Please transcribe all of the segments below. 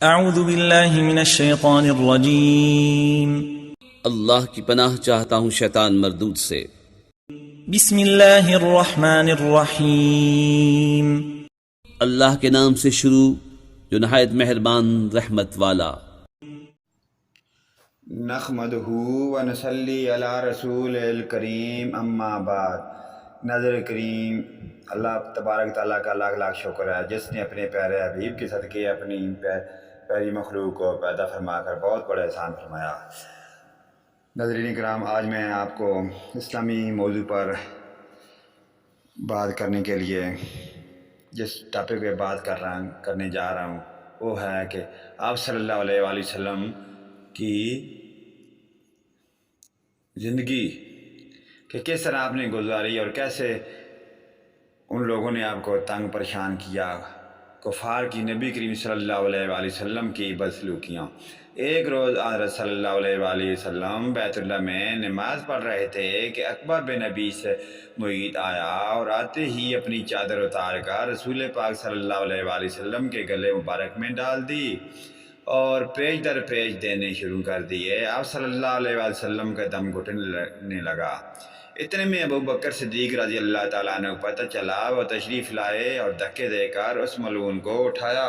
اعوذ باللہ من الشیطان الرجیم اللہ کی پناہ چاہتا ہوں شیطان مردود سے۔ بسم اللہ الرحمن الرحیم اللہ کے نام سے شروع جو نہایت مہربان رحمت والا۔ نحمدہ و نصلی علی رسول الکریم، اما بعد۔ نظر کریم اللہ تبارک تعالیٰ کا لاکھ لاکھ شکر ہے جس نے اپنے پیارے حبیب کے صدقے اپنی پیاری مخلوق کو پیدا فرما کر بہت بڑا احسان فرمایا۔ ناظرین کرام، آج میں آپ کو اسلامی موضوع پر بات کرنے کے لیے جس ٹاپک پہ بات کرنے جا رہا ہوں وہ ہے کہ آپ صلی اللہ علیہ وآلہ وسلم کی زندگی کہ کس طرح آپ نے گزاری اور کیسے ان لوگوں نے آپ کو تنگ پریشان کیا، کفار کی نبی کریم صلی اللہ علیہ وآلہ وسلم کی بدسلوکیاں۔ ایک روز حضرت صلی اللہ علیہ وآلہ وسلم بیت اللہ میں نماز پڑھ رہے تھے کہ عقبہ بن ابی معیط آیا اور آتے ہی اپنی چادر اتار کر رسول پاک صلی اللہ علیہ وآلہ وسلم کے گلے مبارک میں ڈال دی اور پیج در پیج دینے شروع کر دیے۔ آپ صلی اللہ علیہ وآلہ وسلم کا دم گھٹنے لگا۔ اتنے میں ابو بکر صدیق رضی اللہ تعالیٰ عنہ کو پتہ چلا، وہ تشریف لائے اور دھکے دے کر اس ملعون کو اٹھایا۔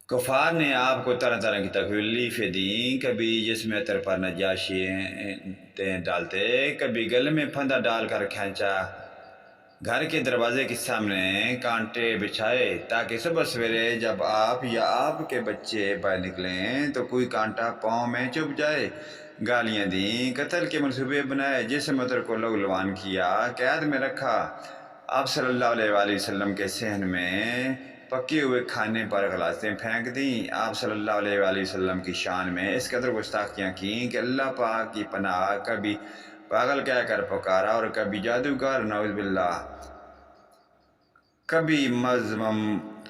کفار نے آپ کو طرح طرح کی تکلیفیں دیں، کبھی جسم عطر پر نجاشییں ڈالتے، کبھی گلے میں پھندا ڈال کر کھینچا، گھر کے دروازے کے سامنے کانٹے بچھائے تاکہ صبح سویرے جب آپ یا آپ کے بچے باہر نکلیں تو کوئی کانٹا پاؤں میں چبھ جائے، گالیاں دیں، قتل کے منصوبے بنائے، جسم عطر کو لگلوان کیا، قید میں رکھا۔ آپ صلی اللہ علیہ وآلہ وسلم کے صحن میں پکے ہوئے کھانے پر غلاظتیں پھینک دیں۔ آپ صلی اللہ علیہ وآلہ وسلم کی شان میں اس قدر گستاخیاں کیں کہ اللہ پاک کی پناہ، کبھی پاگل کہہ کر پکارا اور کبھی جادوگر، نعوذ باللہ، کبھی مذمم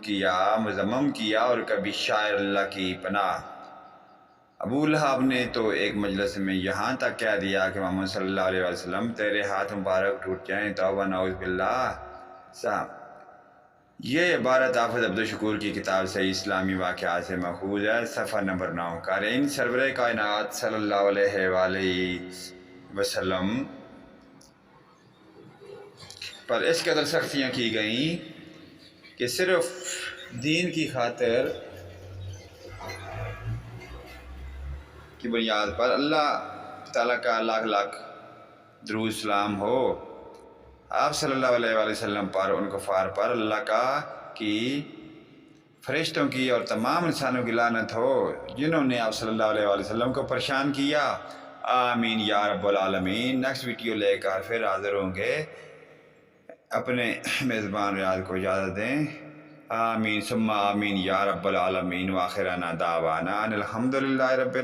کیا اور کبھی شاعر، اللہ کی پناہ۔ ابو لہب نے تو ایک مجلس میں یہاں تک کہہ دیا کہ محمد صلی اللہ علیہ وسلم تیرے ہاتھ مبارک ٹوٹ جائیں، توبہ، نعوذ باللہ۔ صاحب، یہ عبارت حافظ عبدالشکور کی کتاب سے اسلامی واقعات سے ماخوذ ہے، صفحہ نمبر 9۔ قارئین، سرور کائنات صلی اللہ علیہ وآلہ وسلم پر اس قدر سختیاں کی گئیں کہ صرف دین کی خاطر کی بنیاد پر اللہ تعالیٰ کا لاکھ لاکھ درود سلام ہو آپ صلی اللہ علیہ وآلہ وسلم پر، ان کفار پر اللہ کا کی فرشتوں کی اور تمام انسانوں کی لعنت ہو جنہوں نے آپ صلی اللہ علیہ وآلہ وسلم کو پریشان کیا۔ آمین یا رب العالمین۔ نیکسٹ ویڈیو لے کر پھر حاضر ہوں گے۔ اپنے میزبان ریاض کو اجازت دیں۔ آمین ثم آمین یا رب العالمین۔ وآخرنا دعوانا ان الحمدللہ رب